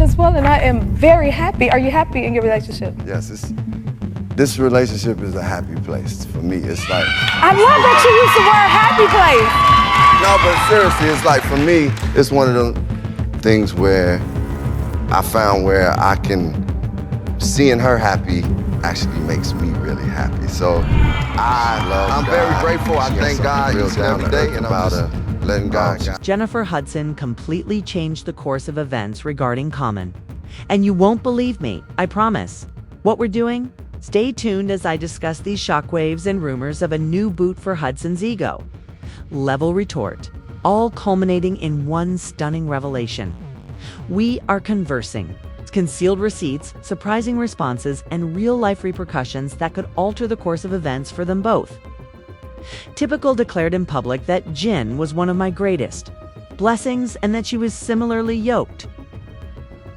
as well, and I am very happy. Are you happy in your relationship? Yes, this relationship is a happy place for me. It's like I love that you use the word happy place. no, but seriously, it's like for me, it's one of the things where I found where I can seeing her happy actually makes me really happy. So I'm very grateful. I thank God each and every day, and I'm just letting God. Jennifer Hudson completely changed the course of events regarding Common. And you won't believe me, I promise. What we're doing? Stay tuned as I discuss these shockwaves and rumors of a new boot for Hudson's ego. Level retort, all culminating in one stunning revelation. We are conversing. Concealed receipts, surprising responses, and real-life repercussions that could alter the course of events for them both. Typical declared in public that Jin was one of my greatest. Blessings, and that she was similarly yoked.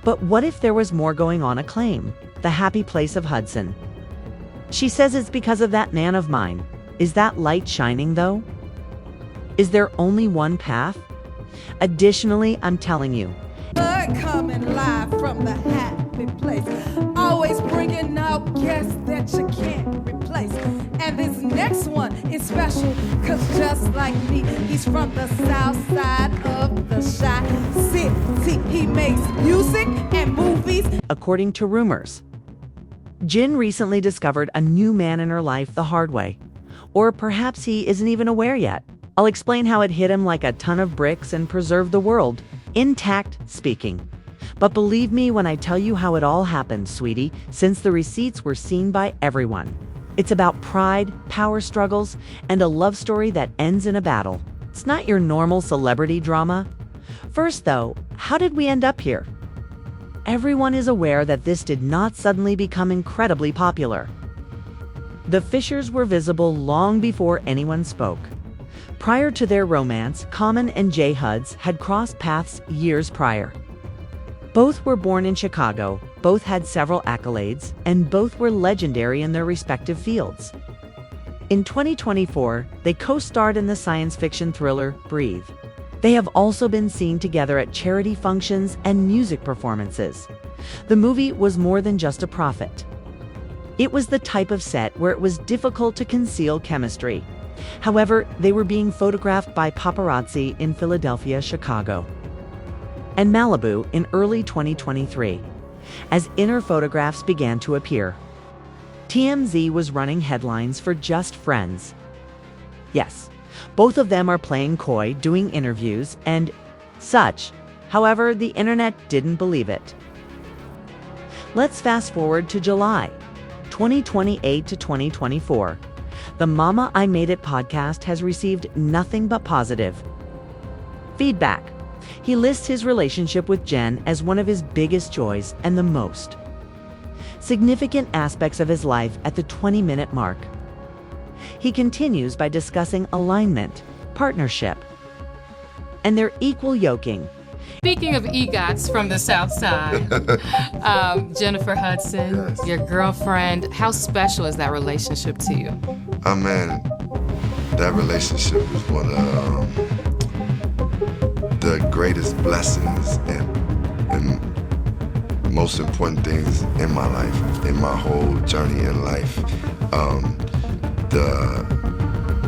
But what if there was more going on? Acclaim, the happy place of Hudson. She says it's because of that man of mine. Is that light shining, though? Is there only one path? Additionally, I'm telling you, coming live from the happy place, always bringing out guests that you can't replace. And this next one is special, cause just like me, he's from the south side of the shy city. He makes music and movies. According to rumors, Jin recently discovered a new man in her life the hard way. Or perhaps he isn't even aware yet. I'll explain how it hit him like a ton of bricks and preserved the world. Intact speaking. But believe me when I tell you how it all happened, sweetie, since the receipts were seen by everyone. It's about pride, power struggles, and a love story that ends in a battle. It's not your normal celebrity drama. First though, how did we end up here? Everyone is aware that this did not suddenly become incredibly popular. The fissures were visible long before anyone spoke. Prior to their romance, Common and J. Huds had crossed paths years prior. Both were born in Chicago, both had several accolades, and both were legendary in their respective fields. In 2024, they co-starred in the science fiction thriller Breathe. They have also been seen together at charity functions and music performances. The movie was more than just a profit. It was the type of set where it was difficult to conceal chemistry. However, they were being photographed by paparazzi in Philadelphia, Chicago, and Malibu in early 2023. As inner photographs began to appear, TMZ was running headlines for Just Friends. Yes, both of them are playing coy, doing interviews, and such. However, the internet didn't believe it. Let's fast forward to July 2028 to 2024. The Mama I Made It podcast has received nothing but positive feedback. He lists his relationship with Jen as one of his biggest joys and the most significant aspects of his life at the 20-minute mark. He continues by discussing alignment, partnership, and their equal yoking. Speaking of EGOTs from the South Side, Jennifer Hudson, Yes. your girlfriend, how special is that relationship to you? Oh man, that relationship is one of the greatest blessings and most important things in my life, in my whole journey in life.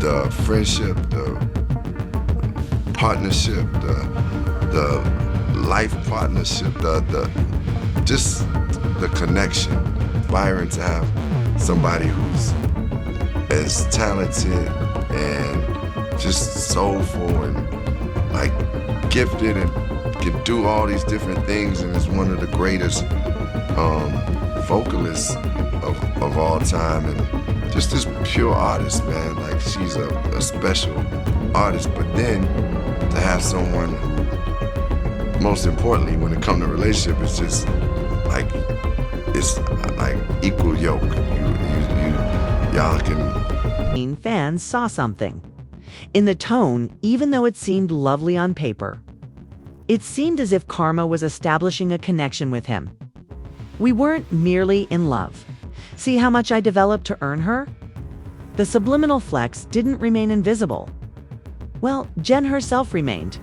The friendship, the partnership, the life partnership, just the connection. Inspiring to have somebody who's as talented and just soulful and like gifted and can do all these different things, and is one of the greatest vocalists of all time, and just this pure artist, man. Like, she's a special artist. But then to have someone who, most importantly, when it comes to relationship, it's just like, it's like equal yoke. Y'all can. Fans saw something in the tone, even though it seemed lovely on paper. It seemed as if Karma was establishing a connection with him. We weren't merely in love. See how much I developed to earn her? The subliminal flex didn't remain invisible. Well, Jen herself remained,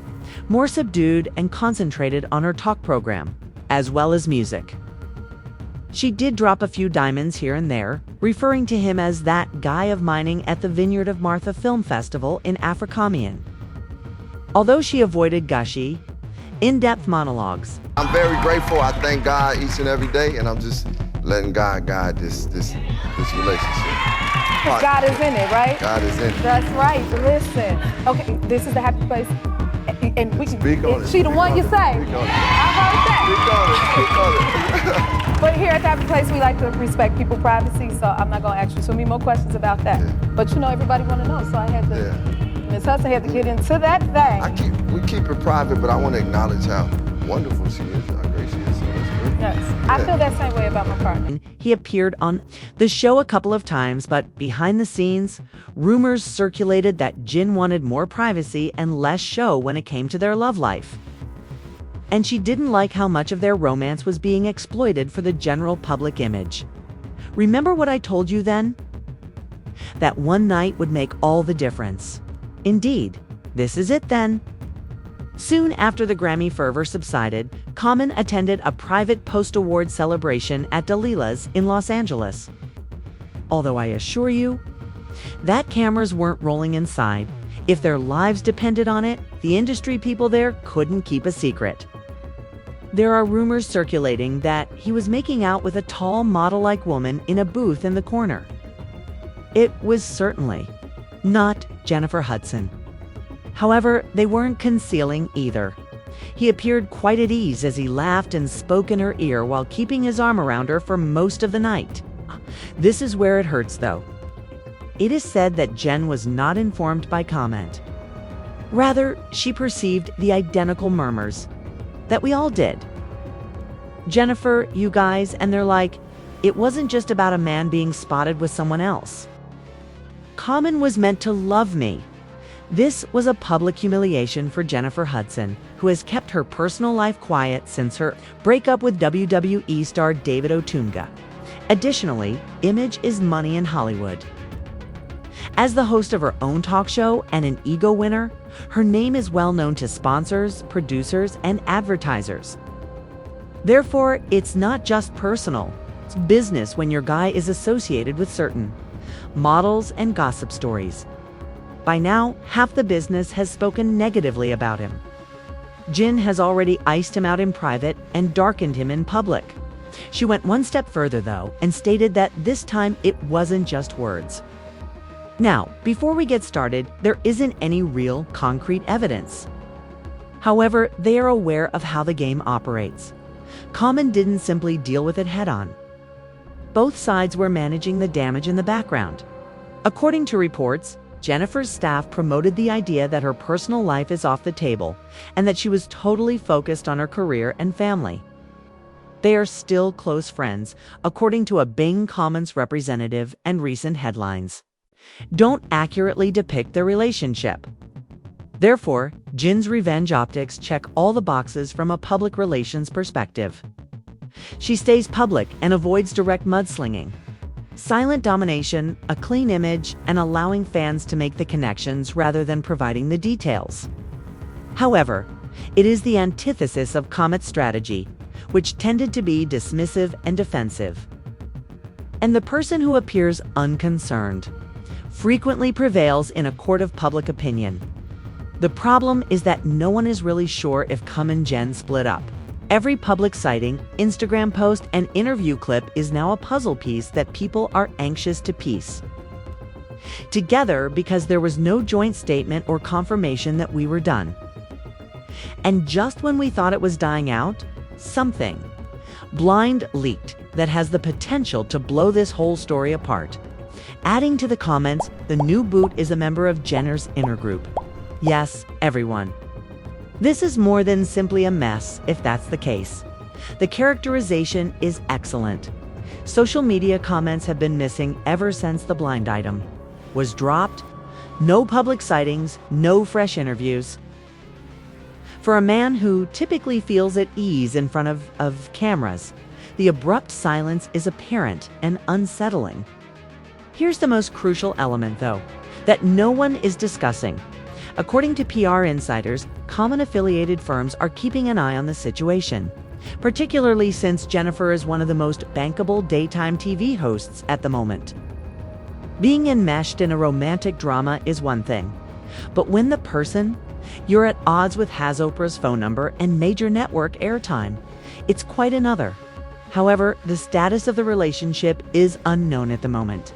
more subdued and concentrated on her talk program. as well as music. She did drop a few diamonds here and there, referring to him as that guy of mining at the Vineyard of Martha Film Festival in Afrikamian. Although she avoided gushy, in-depth monologues. I'm very grateful. I thank God each and every day, and I'm just letting God guide this relationship. Because God is in it, right? God is in it. That's right. Listen. Okay, this is the happy place. And we Speak on it. She the one you say. Speak on it. I heard that. Speak on it. But here at the happy place, we like to respect people's privacy, so I'm not going to ask you too many more questions about that. Yeah. But you know, everybody want to know, so I had to. Yeah. Ms. Hudson had to get into that thing. We keep it private, but I want to acknowledge how wonderful she is, how great she is. So that's great. Yes. I feel that same way about my partner. He appeared on the show a couple of times, but behind the scenes, rumors circulated that Jin wanted more privacy and less show when it came to their love life. And she didn't like how much of their romance was being exploited for the general public image. Remember what I told you then? That one night would make all the difference. Indeed, this is it then. Soon after the Grammy fervor subsided, Common attended a private post-award celebration at Dalila's in Los Angeles. Although I assure you, that cameras weren't rolling inside. If their lives depended on it, the industry people there couldn't keep a secret. There are rumors circulating that he was making out with a tall model-like woman in a booth in the corner. It was certainly not Jennifer Hudson. However, they weren't concealing either. He appeared quite at ease as he laughed and spoke in her ear while keeping his arm around her for most of the night. This is where it hurts, though. It is said that Jen was not informed by comment. Rather, she perceived the identical murmurs that we all did. Jennifer, you guys, and they're like, it wasn't just about a man being spotted with someone else. Common was meant to love me. This was a public humiliation for Jennifer Hudson, who has kept her personal life quiet since her breakup with WWE star David Otunga. Additionally, image is money in Hollywood. As the host of her own talk show and an ego winner, her name is well known to sponsors, producers, and advertisers. Therefore, it's not just personal, it's business when your guy is associated with certain models and gossip stories. By now, half the business has spoken negatively about him. Jin has already iced him out in private and darkened him in public. She went one step further, though, and stated that this time it wasn't just words. Now, before we get started, there isn't any real, concrete evidence. However, they are aware of how the game operates. Common didn't simply deal with it head-on. Both sides were managing the damage in the background. According to reports, Jennifer's staff promoted the idea that her personal life is off the table and that she was totally focused on her career and family. They are still close friends, according to a Bing Commons representative and recent headlines. Don't accurately depict their relationship. Therefore, Jin's revenge optics check all the boxes from a public relations perspective. She stays public and avoids direct mudslinging. Silent domination, a clean image, and allowing fans to make the connections rather than providing the details. However, it is the antithesis of Comet's strategy, which tended to be dismissive and defensive. And the person who appears unconcerned frequently prevails in a court of public opinion. The problem is that no one is really sure if Cum and Jen split up. Every public sighting, Instagram post, and interview clip is now a puzzle piece that people are anxious to piece together because there was no joint statement or confirmation that we were done. And just when we thought it was dying out, something blind leaked that has the potential to blow this whole story apart. Adding to the comments, the new boot is a member of Jenner's inner group. Yes, everyone. This is more than simply a mess, if that's the case. The characterization is excellent. Social media comments have been missing ever since the blind item was dropped. No public sightings, no fresh interviews. For a man who typically feels at ease in front of cameras, the abrupt silence is apparent and unsettling. Here's the most crucial element, though, that no one is discussing. According to PR insiders, Common affiliated firms are keeping an eye on the situation. particularly since Jennifer is one of the most bankable daytime TV hosts at the moment. Being enmeshed in a romantic drama is one thing, but when the person, you're at odds with has Oprah's phone number and major network airtime, it's quite another. However, the status of the relationship is unknown at the moment.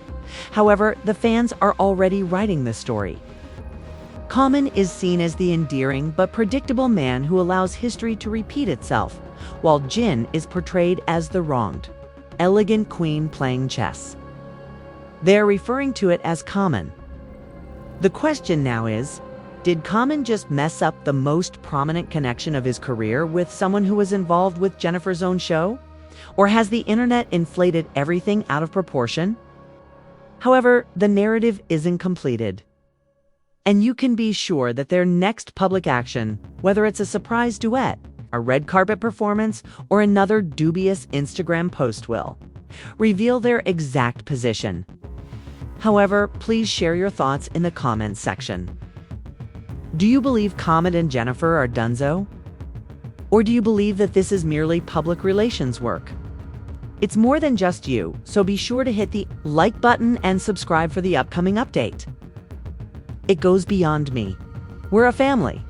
However, the fans are already writing the story. Common is seen as the endearing but predictable man who allows history to repeat itself, while Jin is portrayed as the wronged, elegant queen playing chess. They are referring to it as Common. The question now is, did Common just mess up the most prominent connection of his career with someone who was involved with Jennifer's own show? Or has the internet inflated everything out of proportion? However, the narrative isn't completed. And you can be sure that their next public action, whether it's a surprise duet, a red carpet performance, or another dubious Instagram post will reveal their exact position. However, please share your thoughts in the comments section. Do you believe Comet and Jennifer are donezo? Or do you believe that this is merely public relations work? It's more than just you, so be sure to hit the like button and subscribe for the upcoming update. It goes beyond me. We're a family.